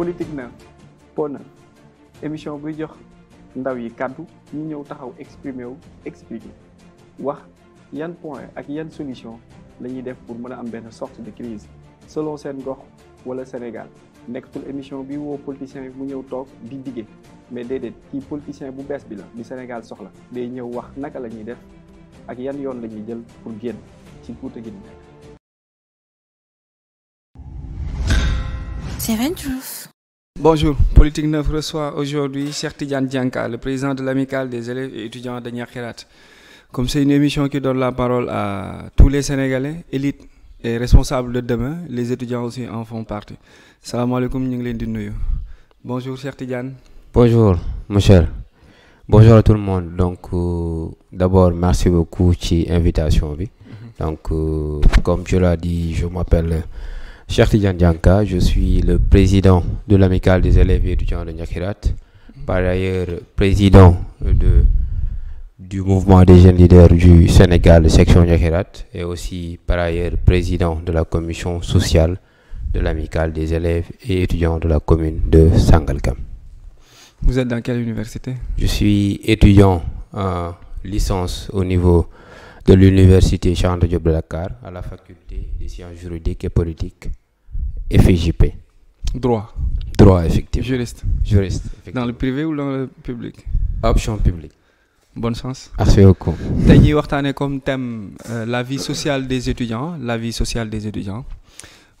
politique na po na émission buy jox ndaw yi kàddu ñu ñëw taxaw exprimer wu expliquer wax yan point ak yan solution la ñuy def pour mën a am benn sorte de crise selon seen gox wala Sénégal nekkatul émission bi woo politicien bi mu ñëw toog di dige mais déedéet kii politicien bu bees bi la bi Sénégal soxla day ñëw wax naka la ñuy def ak yan yoon la ñuy jël pour génn ci guuta gi nekk. Seven Truth. Bonjour, Politique Neuf reçoit aujourd'hui Cheikh Tidiane Dianka, le président de l'amicale des élèves et étudiants de Niakhirat. Comme c'est une émission qui donne la parole à tous les Sénégalais, élites et responsables de demain, les étudiants aussi en font partie. Salam alaikum, ñu ngi leen di nuyu. Bonjour Cheikh Tidiane. Bonjour, mon cher. Bonjour à tout le monde. Donc, d'abord, merci beaucoup ci invitation bi. Donc, comme tu l'as dit, je m'appelle Cheikh Tidiane Dianka, je suis le président de l'amicale des élèves et étudiants de Niakhirat. Par ailleurs, président du mouvement des jeunes leaders du Sénégal, section Niakhirat, et aussi par ailleurs président de la commission sociale de l'amicale des élèves et étudiants de la commune de Sangalkam. Vous êtes dans quelle université? Je suis étudiant en licence au niveau de l'université Cheikh Anta Diop de Dakar à la faculté des sciences juridiques et politiques FJP. Droit, effectivement. Juriste, effectivement. Dans le privé ou dans le public? Option publique. Bonne chance. Merci beaucoup. Tey ñuy waxtaanee comme thème la vie sociale des étudiants,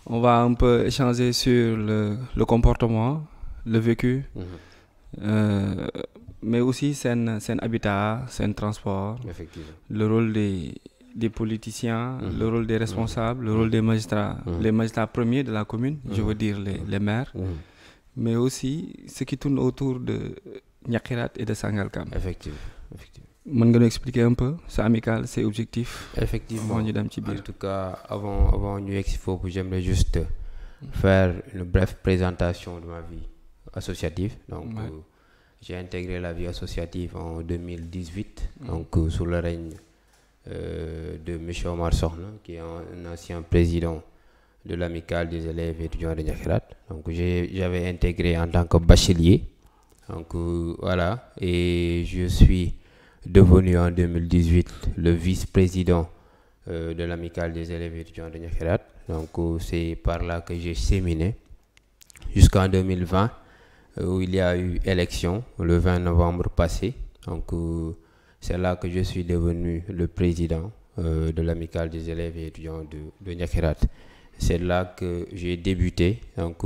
On va un peu échanger sur le comportement, le vécu, mais aussi seen habitat, seen transport, effectivement. Le rôle des politiciens, le rôle des responsables, le rôle des magistrats, les magistrats premiers de la commune, je veux dire les maires, mais aussi ce qui tourne autour de Niakhirat et de Sangalkam. Effectivement. Mën nga nous expliquer un peu sa amicale, ses objectifs? Effectivement. Ñu dem ci biir. En tout cas, avant ñu yegg si foofu, j'aimerais juste faire une brève présentation de ma vie associative. Donc, j'ai intégré la vie associative en 2018, donc sous le règne de M. Omar Sokhna, qui est un ancien président de l'amicale des élèves et étudiants de Niakhirat. Donc, j'avais intégré en tant que bachelier. Donc, voilà, et je suis devenu en 2018 le vice-président de l'amicale des élèves et étudiants de Niakhirat. Donc, c'est par là que j'ai séminé jusqu'en 2020, où il y a eu élection le 20 novembre passé. Donc, c'est là que je suis devenu le président de l'amicale des élèves et étudiants de Niakhirat. C'est là que j'ai débuté donc,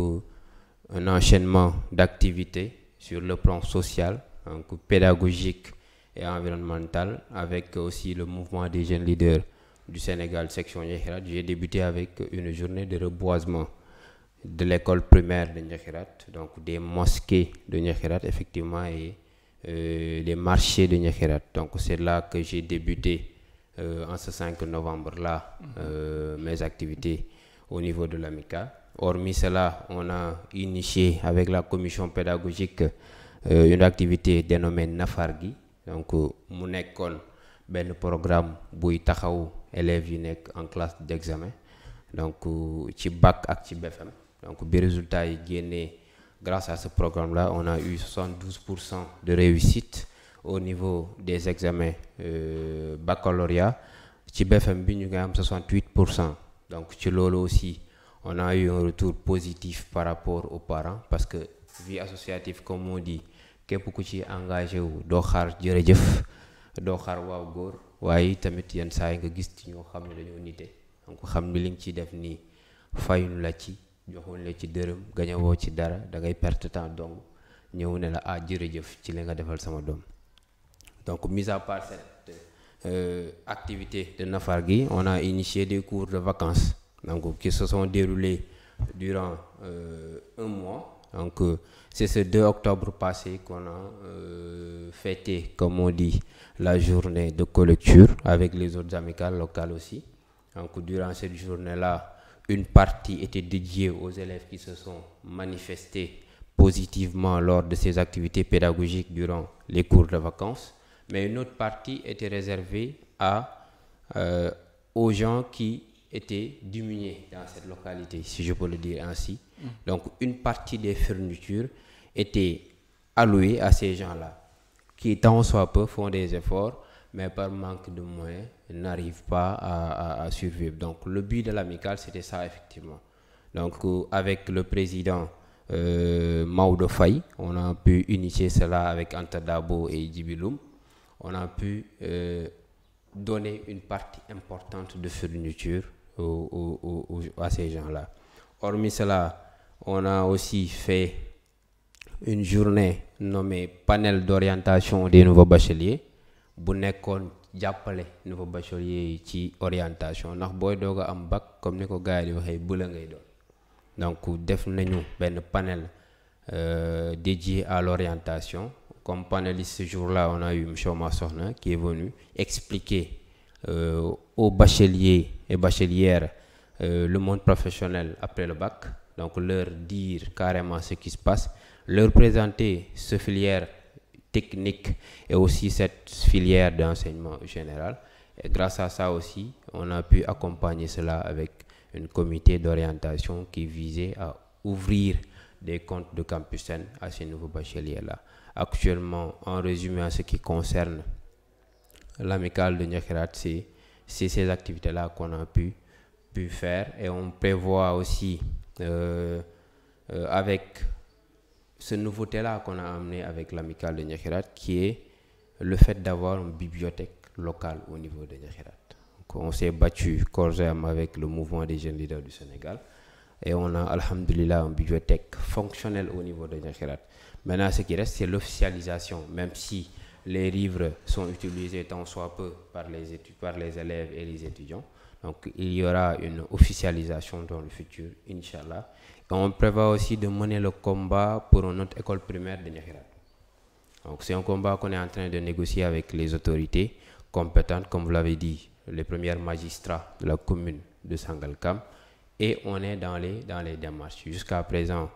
un enchaînement d'activités sur le plan social, donc, pédagogique et environnemental, avec aussi le mouvement des jeunes leaders du Sénégal, section Niakhirat. J'ai débuté avec une journée de reboisement de l'école primaire de Niakhirat, donc des mosquées de Niakhirat, effectivement, et les marchés de Niakhirat. Donc c'est là que j'ai débuté en ce 5 novembre-là mes activités au niveau de l'amicale. Hormis cela, on a initié avec la commission pédagogique une activité dénommée Nafargi. Donc mu nekkoon benn programme buy taxaw élèves yi nekk en classe d'examen, donc ci bac ak ci BFM. Donc bi résultats yi génnee, grâce à ce programme-là, on a eu 72% de réussite au niveau des examens baccalauréat. Ci BFM bi ñu ngi am 68%. Donc ci loolu aussi on a eu un retour positif par rapport aux parents, parce que vie associative, comme on dit, képp ku ci engagé wu doo xaar jërëjëf, doo xaar waaw góor, waaye tamit yenn saa yi nga gis ci ñoo xam ne dañoo nite, donc xam ni li nga ciy def nii fayuñu la ci, joxuñ la ci dërëm, gañawoo ci dara, da ngay perte temps donc ñëw ne la jërëjëf ci li nga defal sama doom. Donc mis à part cette activité de Nafargi, on a initié des cours de vacances, donc qui se sont déroulés durant un mois. Donc c'est ce 2 octobre passé qu'on a fêté, comme on dit, la journée de collecture avec les autres amicales locales aussi. Donc durant cette journée-là, une partie était dédiée aux élèves qui se sont manifestés positivement lors de ces activités pédagogiques durant les cours de vacances, mais une autre partie était réservée aux gens qui était diminué dans cette localité, si je peux le dire ainsi. Donc une partie des fournitures était allouée à ces gens-là, qui tant soit peu font des efforts, mais par manque de moyens n'arrivent pas à survivre. Donc le but de l'amicale, c'était ça effectivement. Donc avec le président Maodo Faye, on a pu initier cela avec Anta Dabo et Djibi Loum. On a pu donner une partie importante de fourniture à ces gens-là. Hormis cela, on a aussi fait une journée nommée panel d'orientation des nouveaux bacheliers bu nekkoon jàppale nouveaux bacheliers ci orientation ndax booy doog a am bac comme ni ko gars yi di waxee bëla ngay doon. Donc def nañu benn panel dédié à l'orientation. Comme panéliste ce jour-là, on a eu M. Omar Sokhna qui est venu expliquer aux bacheliers et bachelières le monde professionnel après le bac. Donc leur dire carrément ce qui se passe, leur présenter cette filière technique et aussi cette filière d'enseignement général. Et grâce à ça aussi, on a pu accompagner cela avec un comité d'orientation qui visait à ouvrir des comptes de Campus N à ces nouveaux bacheliers-là. Actuellement, en résumé en ce qui concerne l'amicale de Niakhirat, c'est ces activités-là qu'on a pu faire, et on prévoit aussi avec ce nouveauté-là qu'on a amené avec l'amicale de Niakhirat, qui est le fait d'avoir une bibliothèque locale au niveau de Niakhirat. On s'est battu corps et âme avec le mouvement des jeunes leaders du Sénégal, et on a, alhamdoulilah, une bibliothèque fonctionnelle au niveau de Niakhirat. Maintenant, ce qui reste, c'est l'officialisation, même si les livres sont utilisés tant soit peu par les élèves et les étudiants. Donc, il y aura une officialisation dans le futur, Inch'Allah. Et on prévoit aussi de mener le combat pour notre école primaire de Niakhirat. Donc, c'est un combat qu'on est en train de négocier avec les autorités compétentes, comme vous l'avez dit, les premiers magistrats de la commune de Sangalkam. Et on est dans les démarches. Jusqu'à présent,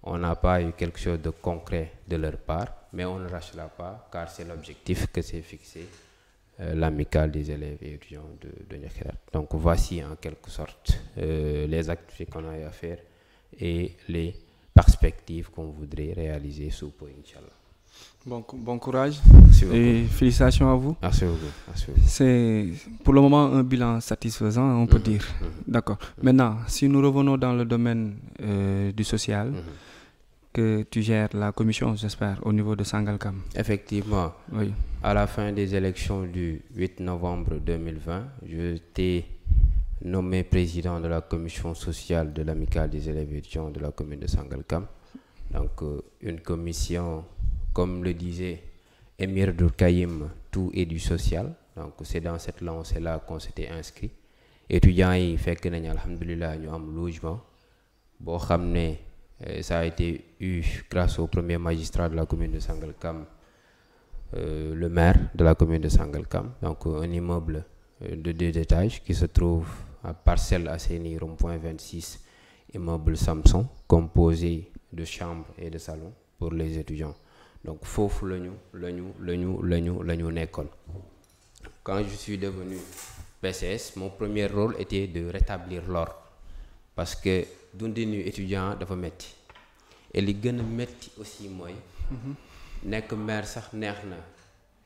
on n'a pas eu quelque chose de concret de leur part, mais on ne lâchera pas, car c'est l'objectif que s'est fixé l'amicale des élèves et étudiants de Niakhirat. Donc voici en quelque sorte les activités qu'on a à faire et les perspectives qu'on voudrait réaliser sous peu, Inch'Allah. Bon courage et félicitations à vous. Merci beaucoup. C'est pour le moment un bilan satisfaisant, on peut dire. D'accord. Maintenant, si nous revenons dans le domaine du social, que tu gères la commission, j'espère, au niveau de Sangalkam. Effectivement. Oui. À la fin des élections du 8 novembre 2020, je t'ai nommé président de la commission sociale de l'amicale des élèves et étudiants de la commune de Sangalkam. Donc, une commission, comme le disait Émir Durkheim, tout est du social. Donc, c'est dans cette lancée-là qu'on s'était inscrit. Étudiants, il fait que nous, alhamdoulilah, nous avons un logement. Bon, ça a été eu grâce au premier magistrat de la commune de Sangalkam, le maire de la commune de Sangalkam. Donc, un immeuble de 2 étages qui se trouve à Parcelles Asseni, rond-point 26, immeuble Samson, composé de chambres et de salons pour les étudiants. Donc, fofu le nekon. Quand je suis devenu PCS, mon premier rôle était de rétablir l'ordre. Parce que dundinu étudiant dafa metti. Et li gëna metti aussi moy nek maire sax neexna.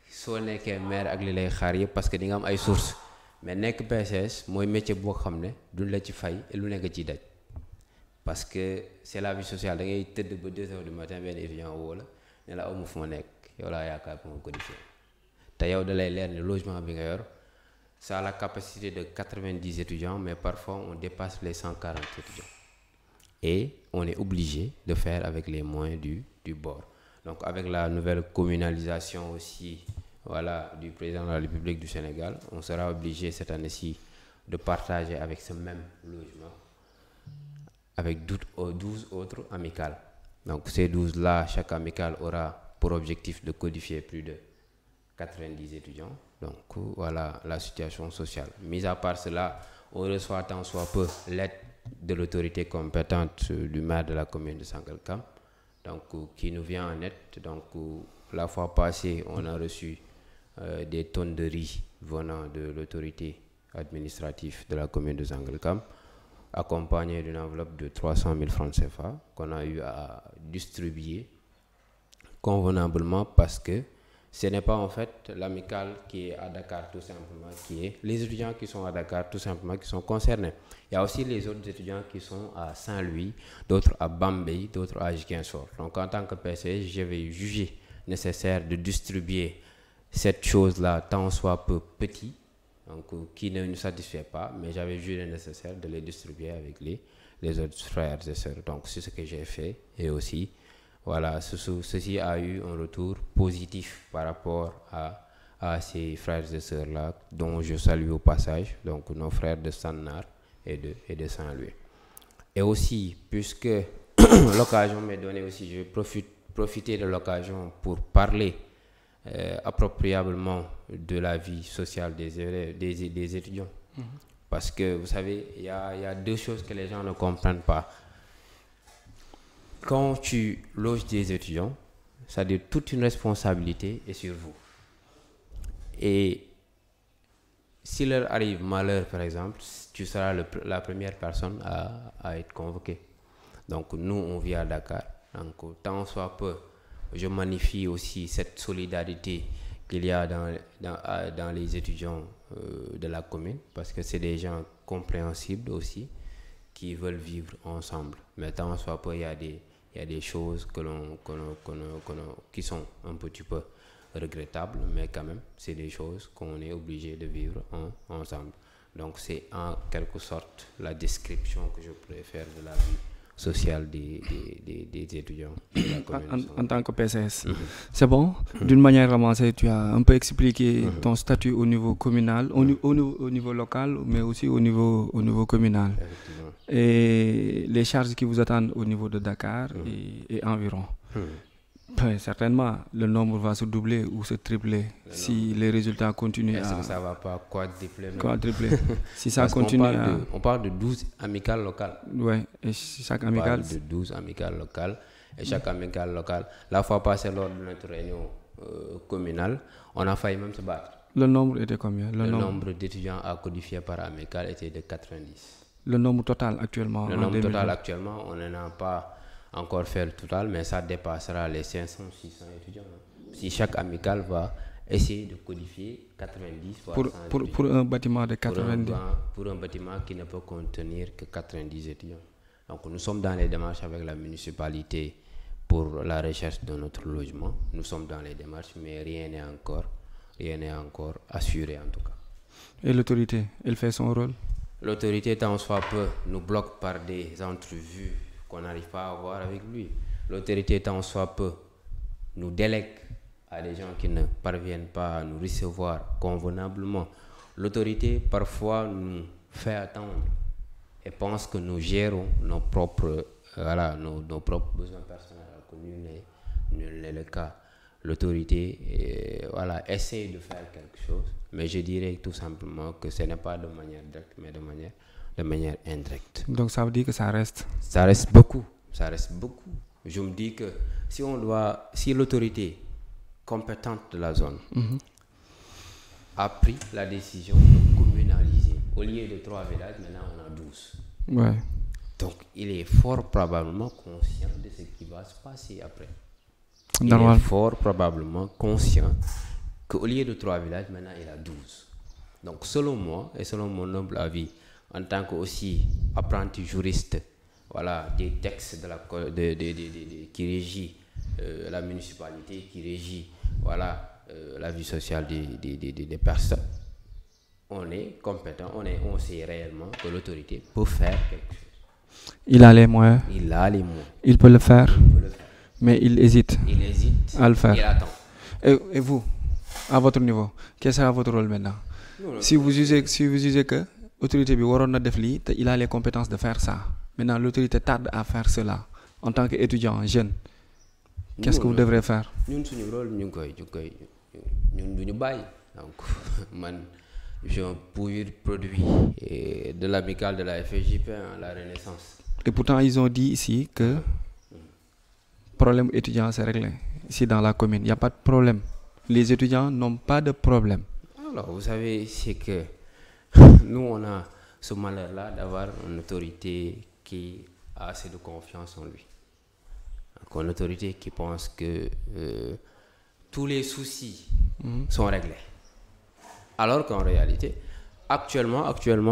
So nekké maire ak li lay xaar yépp parce que di nga am ay sources. Mais nek PCS moy métier bo xamné duñ la ci fay et lu nekk ci daj. Parce que c'est la vie sociale, da ngay teud ba 2h du matin ben étudiant wo la né la amu fu ma nek yow la yaakaar ko ko difé. Té yow da lay leer ni logement bi nga yor ça a la capacité de 90 étudiants, mais parfois on dépasse les 140 étudiants. Et on est obligé de faire avec les moyens du bord. Donc avec la nouvelle communalisation aussi du président de la République du Sénégal, on sera obligé cette année-ci de partager avec ce même logement avec 12 autres amicales. Donc ces 12-là, chaque amicale aura pour objectif de codifier plus de 90 étudiants. Donc voilà la situation sociale. Mis à part cela, on reçoit tant soit peu l'aide de l'autorité compétente du maire de la commune de Sangalkam, donc qui nous vient en aide. Donc la fois passée, on a reçu des tonnes de riz venant de l'autorité administratif de la commune de Sangalkam, accompagné d'une enveloppe de 300 000 francs CFA qu'on a eu à distribuer convenablement, parce que ce n'est pas en fait l'amicale qui est à Dakar tout simplement, qui est les étudiants qui sont à Dakar tout simplement qui sont concernés. Il y a aussi les autres étudiants qui sont à Saint-Louis, d'autres à Bambey, d'autres à Ziguinchor. Donc en tant que PCS, j'avais jugé nécessaire de distribuer cette chose-là tant soit peu petit, donc qui ne nous satisfait pas, mais j'avais jugé nécessaire de les distribuer avec les autres frères et sœurs. Donc c'est ce que j'ai fait, et aussi voilà, ceci a eu un retour positif par rapport à ces frères et sœurs-là, dont je salue au passage, donc nos frères de Sannar et de Saint-Louis. Et aussi, puisque l'occasion m'est donnée aussi, je vais profiter de l'occasion pour parler appropriablement de la vie sociale des étudiants. Parce que, vous savez, il y a deux choses que les gens ne comprennent pas. Quand tu loges des étudiants, ça veut dire toute une responsabilité est sur vous. Et si leur arrive malheur, par exemple, tu seras la première personne à être convoquée. Donc nous, on vit à Dakar. Donc tant soit peu, je magnifie aussi cette solidarité qu'il y a dans les étudiants de la commune, parce que c'est des gens compréhensibles aussi, qui veulent vivre ensemble. Mais tant soit peu, il y a des choses qui sont un petit peu regrettables, mais quand même, c'est des choses qu'on est obligé de vivre ensemble. Donc, c'est en quelque sorte la description que je pourrais faire de la vie sociale des étudiants de la commune. En tant que PCS, c'est bon. D'une manière avancée, tu as un peu expliqué ton statut au niveau communal, au niveau local, mais aussi au niveau communal. Et les charges qui vous attendent au niveau de Dakar et environ. Certainement, le nombre va se doubler ou se tripler si les résultats continuent. Est-ce que ça ne va pas quadrupler? Si ça continue on parle de 12 amicales locales. Oui, et chaque amicale. On parle de 12 amicales locales. Et chaque amicale locale, la fois passée lors de notre réunion communale, on a failli même se battre. Le nombre était combien? Le nombre d'étudiants à codifier par amicale était de 90. Le nombre total actuellement? Le nombre total actuellement, on n'en a pas encore fait le total, mais ça dépassera les 500-600 étudiants. Si chaque amicale va essayer de codifier 90 pour un bâtiment de 90. Pour un bâtiment qui ne peut contenir que 90 étudiants. Donc nous sommes dans les démarches avec la municipalité pour la recherche de notre logement. Nous sommes dans les démarches, mais rien n'est encore assuré en tout cas. Et l'autorité, elle fait son rôle? L'autorité, tant soit peu, nous bloque par des entrevues qu'on n'arrive pas à avoir avec lui. L'autorité, tant soit peu, nous délègue à des gens qui ne parviennent pas à nous recevoir convenablement. L'autorité, parfois, nous fait attendre et pense que nous gérons nos propres besoins personnels, alors que nul n'est le cas. L'autorité essaie de faire quelque chose, mais je dirais tout simplement que ce n'est pas de manière directe, mais de manière indirecte. Donc ça veut dire que ça reste? Ça reste beaucoup. Je me dis que si l'autorité compétente de la zone a pris la décision de communaliser, au lieu de 3 villages, maintenant on a 12. Ouais. Donc il est fort probablement conscient de ce qui va se passer après. Il est fort probablement conscient qu'au lieu de 3 villages, maintenant il a 12. Donc selon moi, et selon mon humble avis, en tant que aussi apprenti juriste, des textes qui régit la municipalité, qui régit la vie sociale des personnes, on est compétent, on sait réellement que l'autorité peut faire quelque chose. Il a les moyens. Il peut le faire. Mais il hésite à le faire. Il attend. Et vous, à votre niveau, quel sera votre rôle maintenant? Si vous jugez que l'autorité il a les compétences de faire ça, maintenant l'autorité tarde à faire cela, en tant qu'étudiant jeune, qu'est-ce que vous devrez faire? Nous, notre rôle, nous donc, je suis un produit de l'amicale de la FJP, la Renaissance. Et pourtant, ils ont dit ici que le problème étudiant c'est réglé. Ici dans la commune, il n'y a pas de problème. Les étudiants n'ont pas de problème. Alors, vous savez, c'est que Nous, on a ce malheur-là d'avoir une autorité qui a assez de confiance en lui. Donc, une autorité qui pense que tous les soucis sont réglés. Alors qu'en réalité, actuellement,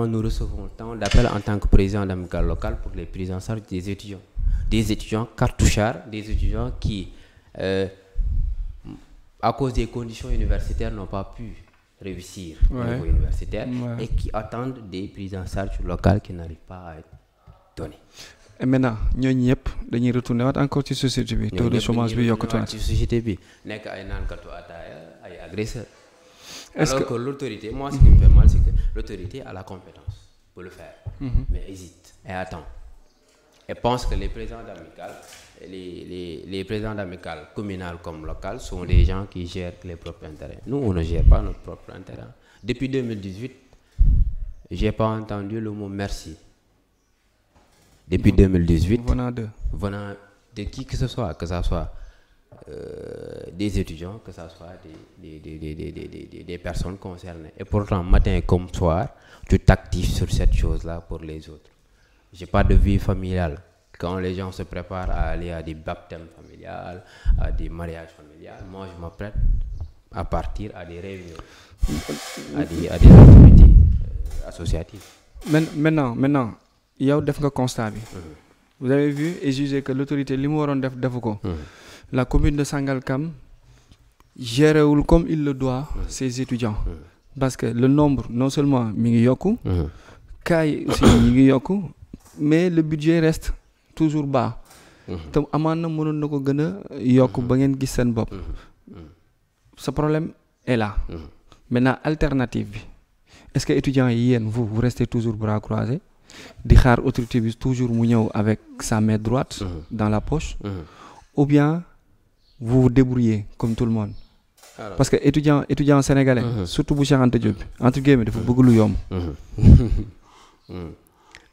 nous recevons tant d'appels en tant que président d'amicale locale pour les prises en charge des étudiants. Des étudiants cartouchards, des étudiants qui, à cause des conditions universitaires, n'ont pas pu réussir au niveau universitaire et qui attendent des prises en charge locales qui n'arrivent pas à être données. Et maintenant, nous dañuy retourner encore ci société bi taux de chômage bi yokku ci société bi nek ay nankatu ataaya ay agresseurs. Alors que l'autorité, moi ce qui me fait mal c'est que l'autorité a la compétence pour le faire, mais hésite et attend. Et pense que les présidents d'amicales, les présidents d'amicales communales comme locales sont des gens qui gèrent les propres intérêts. Nous, on ne gère pas notre propre intérêt. Depuis 2018, j'ai pas entendu le mot merci. Depuis 2018, venant de qui que ce soit des étudiants, que ce soit des personnes concernées. Et pourtant, matin comme soir, tu t'actives sur cette chose-là pour les autres. J'ai pas de vie familiale. Quand les gens se préparent à aller à des baptêmes familiales, à des mariages familiales, moi je m'apprête à partir à des réunions, à des activités associatives. Maintenant, il y a un constat. Vous avez vu et jugé que l'autorité la commune de Sangalkam gère comme il le doit ses étudiants. Parce que le nombre, non seulement mingi yoku, Kai aussi mingi yoku, mais le budget reste toujours bas. Donc, amana mënon nako gëna yok ba ngeen gis sen bop. Ce problème est là. Maintenant, alternative. Est-ce que étudiants vous restez toujours bras croisés? Di xaar autorité bi toujours mu ñëw avec sa main droite dans la poche, ou bien vous vous débrouillez comme tout le monde? Alors, parce que étudiants sénégalais, surtout bu Cheikh Anta Diop, entre guillemets dafa bëgg lu yomb.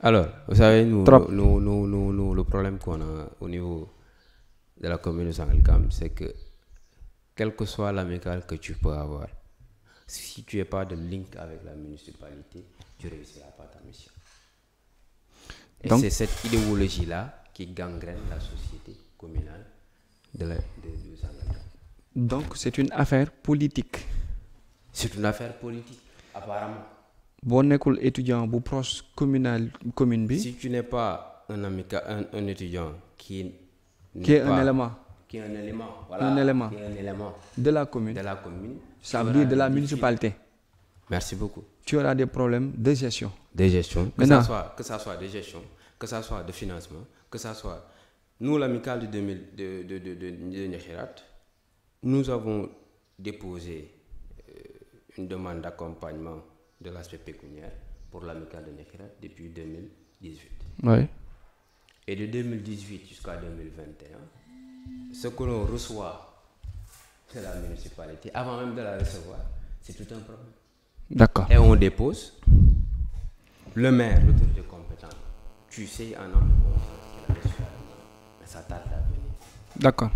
Alors, vous savez, nous, le problème qu'on a au niveau de la commune de Sangalkam, c'est que quel que soit l'amicale que tu peux avoir, si tu n'as pas de link avec la municipalité, tu ne réussiras pas ta mission. Et c'est cette idéologie-là qui gangrène la société communale de Sangalkam. Donc c'est une affaire politique. C'est une affaire politique, apparemment. Bon école étudiant bu proche commune bi. Si tu n'es pas un étudiant qui est un élément. Qui est un élément. Voilà. Un élément. Qui est un élément. De la commune. De la commune. Ça veut dire de la municipalité. Merci beaucoup. Tu auras des problèmes de gestion. De gestion. Que ça soit de gestion, que ça soit de financement, que ça soit. Nous, l'amicale de Nekhirat, nous avons déposé une demande d'accompagnement de l'aspect pécuniaire pour l'amicale de Nekhirat depuis 2018. Oui. Et de 2018 jusqu'à 2021, ce que l'on reçoit de la municipalité, avant même de la recevoir, c'est tout un problème. D'accord. Et on dépose, le maire, l'autorité compétente, tu sais, un homme de confiance, mais ça tarde à venir.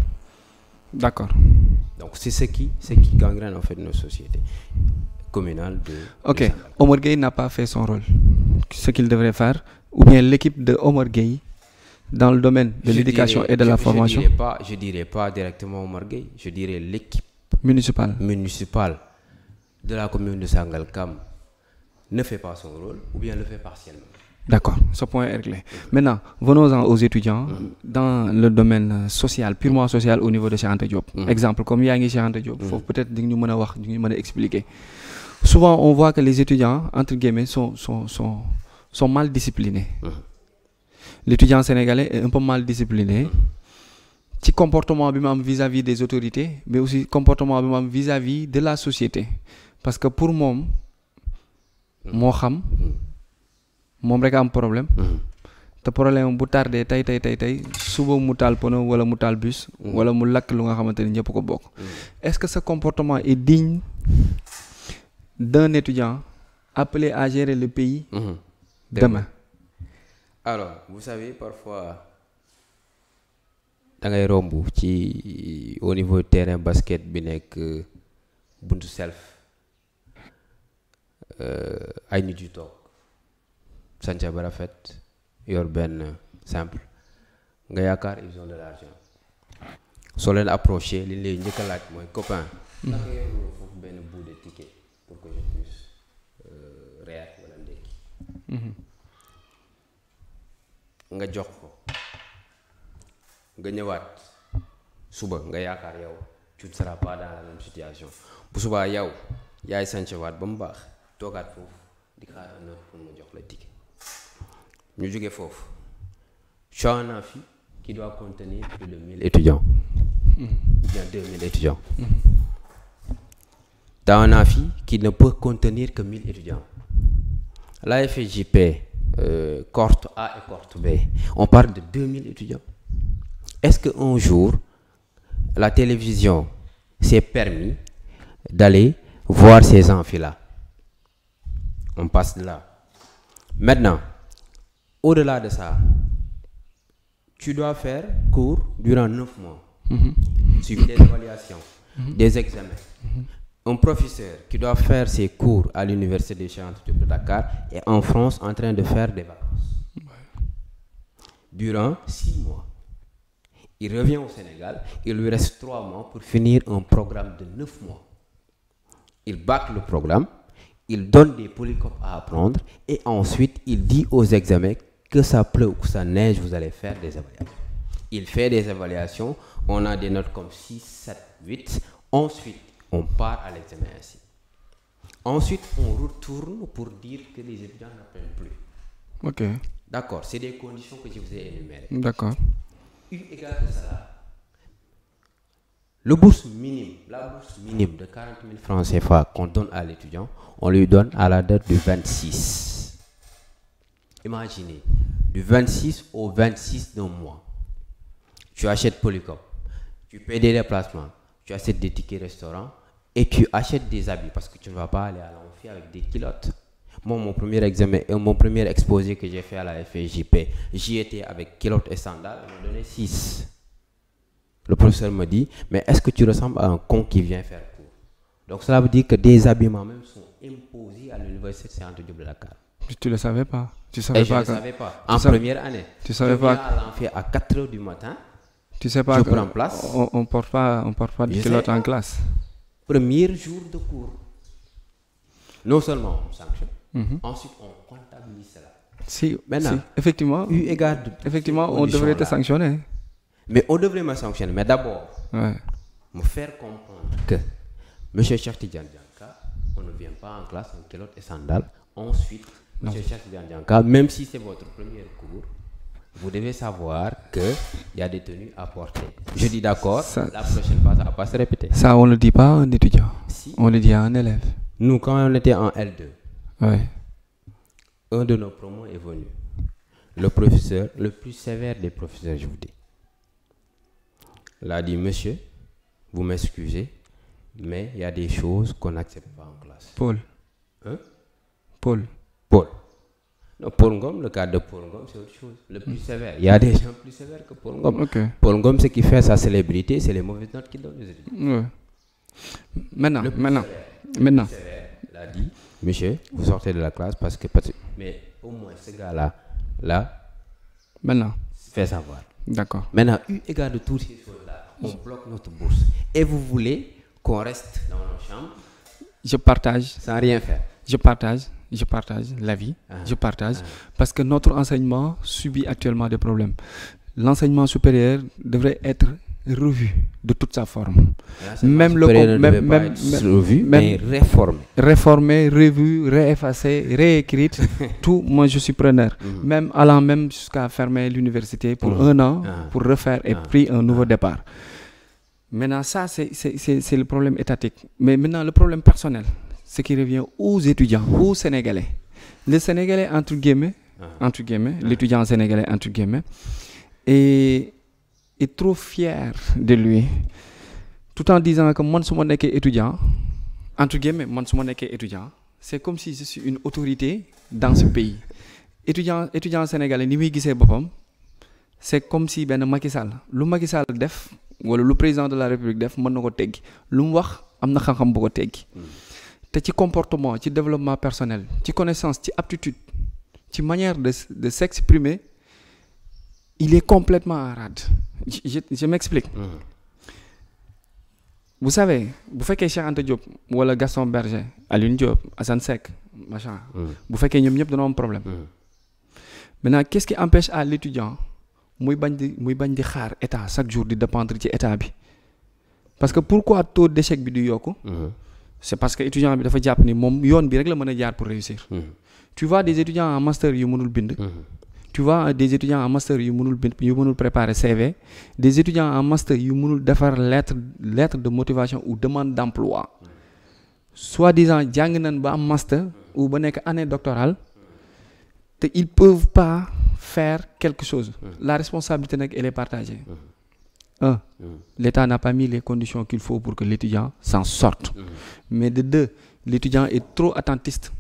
D'accord. Donc c'est ce qui gangrène en fait nos sociétés communales de. Ok. Omar Gueye n'a pas fait son rôle, ce qu'il devrait faire, ou bien l'équipe de Omar Gueye dans le domaine de l'éducation et de la formation. Je dirais pas directement Omar Gueye, je dirais l'équipe municipale de la commune de Sangalkam ne fait pas son rôle ou bien le fait partiellement. D'accord, ce point est réglé. Maintenant, venons-en aux étudiants dans le domaine social, purement social au niveau de Cheikh Anta Diop. Exemple, comme Yangi Cheikh Anta Diop, faut peut-être nous expliquer. Souvent, on voit que les étudiants, entre guillemets, sont mal disciplinés. L'étudiant sénégalais est un peu mal discipliné. Petit comportement vis-à-vis des autorités, mais aussi comportement vis-à-vis de la société. Parce que pour moi, moom rek am problème te problème bu tardé tay suba mu taal pono wala mu taal bus wala mu lakk lu nga xamanteni ñepp ko bokk. Est-ce que ce comportement est digne d'un étudiant appelé à gérer le pays demain? Alors, vous savez, parfois da ngay rombu ci au niveau terrain basket bi nek buntu self ay nit yu toog sanca ba rafet yor benn simple nga yaakaar ils ont de l'argent soo leen approché li lay njëkk a laaj mooy copain naka yoruloo foofu benn bout de ticket pour que je puisse reer wala ndekki nga jox ko nga ñëwaat suba nga yaakaar yow tu ne seras pas dans la même situation bu subaa yow yaay sancewaat ba mu baax toogaat foofu di xaar un heure pour mu jox la ticket ñu jógee foofu tu as un amphi qui doit contenir plus de 1000 étudiants ou bien 2000 étudiants tu as un amphi qui ne peut contenir que 1000 étudiants la FJP cohorte A et cohorte B on parle de 2000 étudiants. Est-ce qu'un jour la télévision s'est permis d'aller voir ces amphis-là? On passe de là. Maintenant, au-delà de ça, tu dois faire cours durant 9 mois, suivi des évaluations, des examens. Un professeur qui doit faire ses cours à l'université de Cheikh Anta Diop de Dakar est en France en train de faire des vacances. Durant 6 mois. Il revient au Sénégal, il lui reste 3 mois pour finir un programme de 9 mois. Il bâcle le programme, il donne des polycopes à apprendre et ensuite il dit aux examens que ça pleut ou que ça neige, vous allez faire des évaluations. Il fait des évaluations, on a des notes comme 6, 7, 8. Ensuite, on part à l'examen ainsi. Ensuite, on retourne pour dire que les étudiants n'apprennent plus. Ok. D'accord, c'est des conditions que je vous ai énumérées. D'accord. Eu égard de ça, la bourse minime de 40 000 francs CFA qu'on donne à l'étudiant, on lui donne à la date du 26. Imaginez, du 26 au 26 d'un mois, tu achètes Polycop, tu payes des déplacements, tu achètes des tickets restaurants et tu achètes des habits parce que tu ne vas pas aller à l'amphi avec des culottes. Moi, mon premier examen, mon premier exposé que j'ai fait à la FJP, j'y étais avec culottes et sandales, on m'a donné 6. Le professeur me dit, mais est-ce que tu ressembles à un con qui vient faire cours? Donc cela veut dire que des habillements même sont imposés à l'université de Cheikh Anta Diop de Dakar. Tu ne le savais pas? Tu savais et pas je ne savais pas. En première année, tu savais je pas viens à l'amphi à 4 heures du matin, tu sais pas je que prends place. on porte pas de culottes en classe. Premier jour de cours. Non seulement on sanctionne, ensuite on comptabilise cela. Si, Maintenant, si, effectivement, eu égard de effectivement, on devrait te sanctionner. Mais on devrait me sanctionner. Mais d'abord, me faire comprendre que M. Cheikh Tidiane Dianka, on ne vient pas en classe en culotte et sandales. Ensuite, M. Cheikh Tidiane Dianka, même si c'est votre premier cours, vous devez savoir qu'il y a des tenues à porter. Je dis d'accord, la prochaine fois, ça ne va pas se répéter. Ça, on ne le dit pas à un étudiant. Si. On le dit à un élève. Nous, quand on était en L2, Ouais. un de nos promos est venu. Le professeur, le plus sévère des professeurs, je vous dis. Il a dit, monsieur, vous m'excusez, mais il y a des choses qu'on n'accepte pas en classe. Paul. Hein? Paul. Non, Paul Ngom, le cas de Paul Ngom, c'est autre chose. Le plus sévère. Il y a des gens plus sévères que Paul Ngom. Okay. Paul Ngom, ce qui fait sa célébrité, c'est les mauvaises notes qu'il donne aux étudiants. Ouais. Maintenant. Il a dit, monsieur, vous sortez de la classe parce que mais au moins ce gars-là, maintenant, fait savoir. D'accord. Maintenant, eu égard de toutes ces choses-là, on bloque notre bourse. Et vous voulez qu'on reste dans nos chambres? Je partage. Sans rien faire. Je partage l'avis. Je partage parce que notre enseignement subit actuellement des problèmes. L'enseignement supérieur devrait être revu de toute sa forme. Même réformé, revu, réeffacé, réécrite. Tout, moi je suis preneur. Même allant même jusqu'à fermer l'université pour 1 an, pour refaire et puis un nouveau départ. Maintenant, ça c'est le problème étatique. Mais maintenant, le problème personnel, ce qui revient aux étudiants, aux Sénégalais. Le Sénégalais, entre guillemets, l'étudiant sénégalais, entre guillemets, est trop fier de lui, tout en disant que moi, si je suis étudiant, entre guillemets, moi, si je suis étudiant, c'est comme si je suis une autorité dans ce pays. Étudiant sénégalais, c'est comme si ben Macky Sall, lu Macky Sall def, wala lu président de la République def, mën na ko teggi. Lu mu wax am na xam-xam bu ko teggi. te ci comportement ci développement personnel ci connaissance ci aptitude ci manière de s'exprimer il est complètement en rade je m'explique. Vous savez bu fekkee Cheikh Anta Diop wala Gaston Berger Alioune Diop Assane Seck machin bu fekkee ñoom ñëpp dañoo am problème maintenant qu'est-ce qui empêche à l'étudiant muy bañ di xaar état chaque jour di dépendre ci état bi parce que pourquoi taux d'échec bi di yokku c'est parce que étudiant bi dafa jàpp ni moom yoon bi rek la mën a jaar pour réussir tu vois des étudiants en master yu mënul bind tu vois des étudiants en master yu mënul préparer CV des étudiants en master yu mënul defar lettre de motivation ou demande d'emploi soi-disant jàng nañ ba am master ou ba nekk année doctorale te ils peuvent pas faire quelque chose la responsabilité nag elle est partagée. L'État n'a pas mis les conditions qu'il faut pour que l'étudiant s'en sorte mais de deux l'étudiant est trop attentiste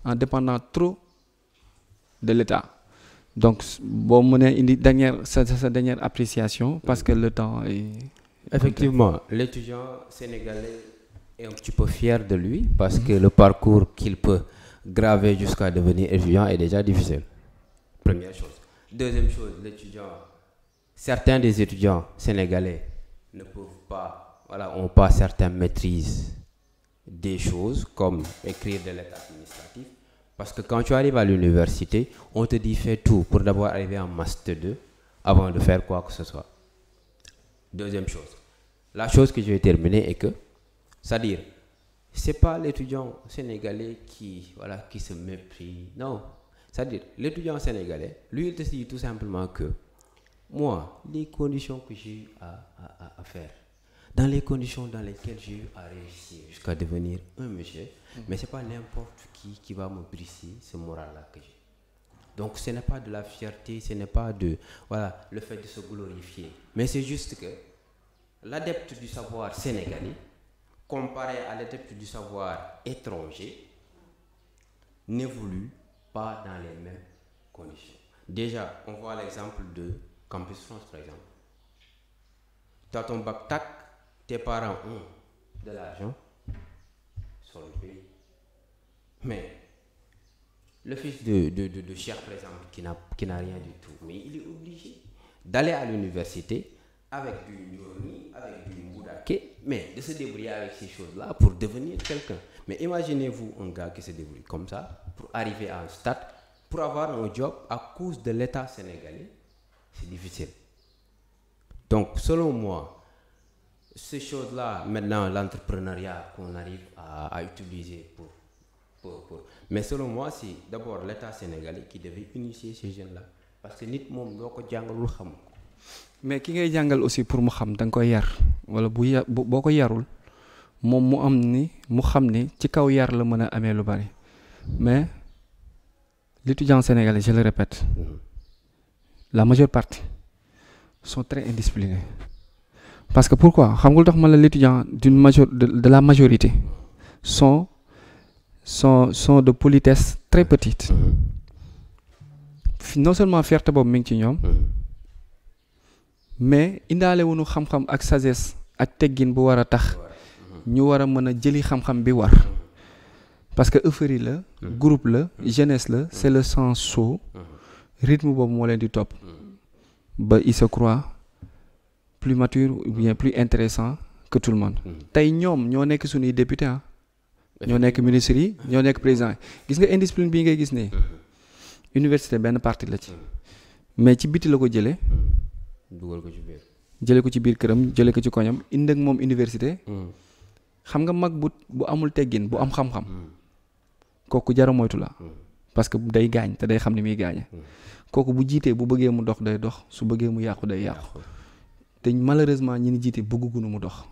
en dépendant trop de l'État. Donc boo mënee indi sa dernière appréciation parce que le temps est... Effectivement, l'étudiant sénégalais est un petit peu fier de lui parce que le parcours qu'il peut graver jusqu'à devenir étudiant est déjà difficile. Première chose. Deuxième chose, certains des étudiants sénégalais ne peuvent pas, ont pas certaines maîtrises des choses comme écrire de l'état administratif. Parce que quand tu arrives à l'université, on te dit fais tout pour d'abord arriver en Master 2 avant de faire quoi que ce soit. Deuxième chose. La chose que je vais terminer est que, c'est-à-dire, c'est pas l'étudiant sénégalais qui se méprise. Non. C'est-à-dire, l'étudiant sénégalais, lui, il te dit tout simplement que moi, les conditions que j'ai eu à faire, dans les conditions dans lesquelles j'ai eu à réussir jusqu'à devenir un monsieur, mais c'est pas n'importe qui va me briser ce moral-là que j'ai. Donc ce n'est pas de la fierté, ce n'est pas de le fait de se glorifier, mais c'est juste que l'adepte du savoir sénégalais comparé à l'adepte du savoir étranger n'évolue pas dans les mêmes conditions. Déjà, on voit l'exemple de Campus France par exemple. Tu as ton bac tac, tes parents ont de l'argent sur le pays. Mais le fils de Cheikh, par exemple, qui n'a rien du tout, mais il est obligé d'aller à l'université avec du Nyoni, avec du Mboudaké, mais de se débrouiller avec ces choses-là pour devenir quelqu'un. Mais imaginez-vous un gars qui se débrouille comme ça pour arriver à un stade, pour avoir un job à cause de l'État sénégalais, c'est difficile. Donc, selon moi, ces choses-là, maintenant, l'entrepreneuriat qu'on arrive à utiliser pour... Mais selon moi, c'est d'abord l'État sénégalais qui devait initier ces jeunes-là. Parce que nit moom loo ko jàngalul xam ko. Mais ki ngay jàngal aussi pour mu xam da nga koy yar wala boo ko yarul moom mu xam ni ci kaw yar la mën a amee lu bari mais l'étudiant sénégalais, je le répète, la majeure partie sont très indisciplinés. Parce que pourquoi? Xam nga lu tax ma la l'étudiant de la majorité sont de politesse très petite. Non seulement fierté boobu mi ngi ci ñoom mais indaale wuñu xam-xam ak sagesse ak teggin bu war a tax ñu war a mën a jëli xam-xam bi war parce que euphorie la groupe la jeunesse la c'est le sang chaud rythme boobu moo leen di topp ba il se croit plus mature ou bien plus intéressant que tout le monde. Tey ñoom ñoo nekk suñuy député ñoo nekk ministres yi ñoo nekk président gis nga indiscipline bii ngay gis ne université benn partie la ci mais ci biti la ko jëlee dugal ko ci biir jëlee ko ci biir këram jëlee ko ci koñam indi ak moom université xam nga mag bu amul teggin bu am xam-xam kooku jara moytu la parce que day gaañ te day xam ni muy gaañe kooku bu jiitee bu bëggee mu dox day dox su bëggee mu yàqu day yàqu te malheureusement ñi ni jiite bëggugunu mu dox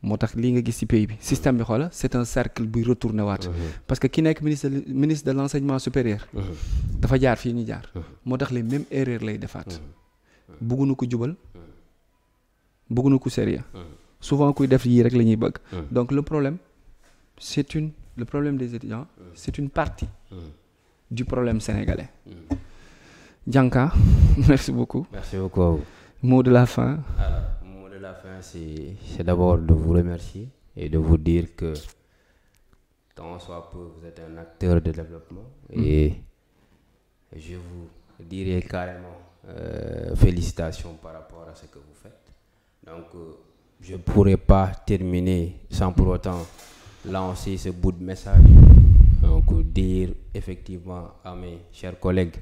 moo tax lii nga gis ci pays bi système bi xoola c'est un cercle buy retourné waat parce que ki nekk ministre de l'enseignement supérieur dafa jaar fii ñu jaar moo tax les mêmes erreurs lay defaat bëggunu ko jubal bëggunu ko sérieux souvent kuy def yii rek la ñuy bëgg donc le problème des étudiants c'est une partie du problème sénégalais. Dianka, merci beaucoup. Merci beaucoup. Mot de la fin. Alors, mot de la fin, c'est d'abord de vous remercier et de vous dire que tant soit peu, vous êtes un acteur de développement et je vous dirais carrément félicitations par rapport à ce que vous faites. Donc, je ne pourrais pas terminer sans pour autant lancer ce bout de message. Donc, dire effectivement à mes chers collègues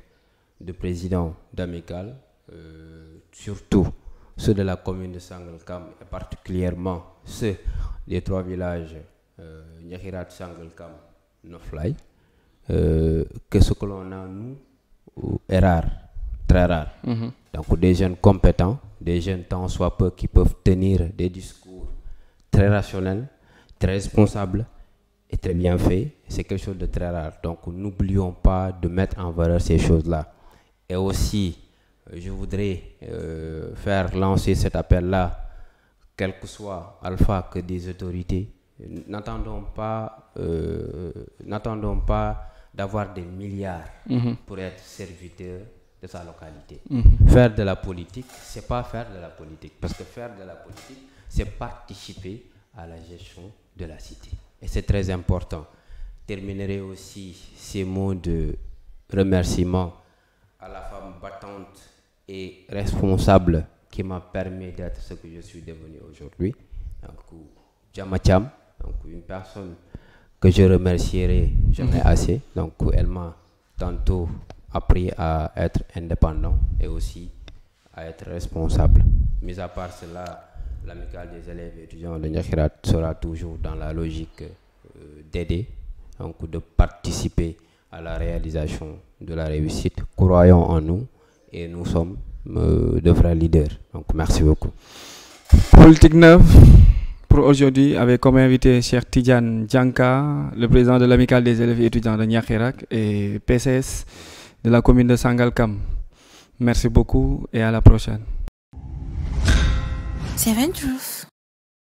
de président d'Amicale, surtout ceux de la commune de Sangalkam et particulièrement ceux des 3 villages Nyakhirat, Sangalkam, Noflay, que ce que l'on a nous est rare, très rare. Donc des jeunes compétents, des jeunes tant soit peu qui peuvent tenir des discours très rationnels, très responsables et très bien faits. C'est quelque chose de très rare. Donc n'oublions pas de mettre en valeur ces choses-là. Et aussi, je voudrais faire lancer cet appel-là, quel que soit alpha que des autorités. N'attendons pas d'avoir des milliards pour être serviteur de sa localité. Faire de la politique, c'est pas faire de la politique. Parce que faire de la politique, c'est participer à la gestion de la cité. Et c'est très important. Je terminerai aussi ces mots de remerciement à la femme battante et responsable qui m'a permis d'être ce que je suis devenu aujourd'hui. Donc, Djamacham, donc une personne que je remercierai jamais assez. Donc, elle m'a tantôt appris à être indépendant et aussi à être responsable. Mis à part cela, l'amicale des élèves et étudiants de Nyakhirat sera toujours dans la logique d'aider, donc de participer à la réalisation de la réussite. Croyons en nous et nous sommes de vrais leaders. Donc merci beaucoup. Politique neuve pour aujourd'hui avec comme invité Cheikh Tidiane Dianka, le président de l'amicale des élèves et étudiants de Nyakhirat et PCS de la commune de Sangalkam. Merci beaucoup et à la prochaine. 7 Truth.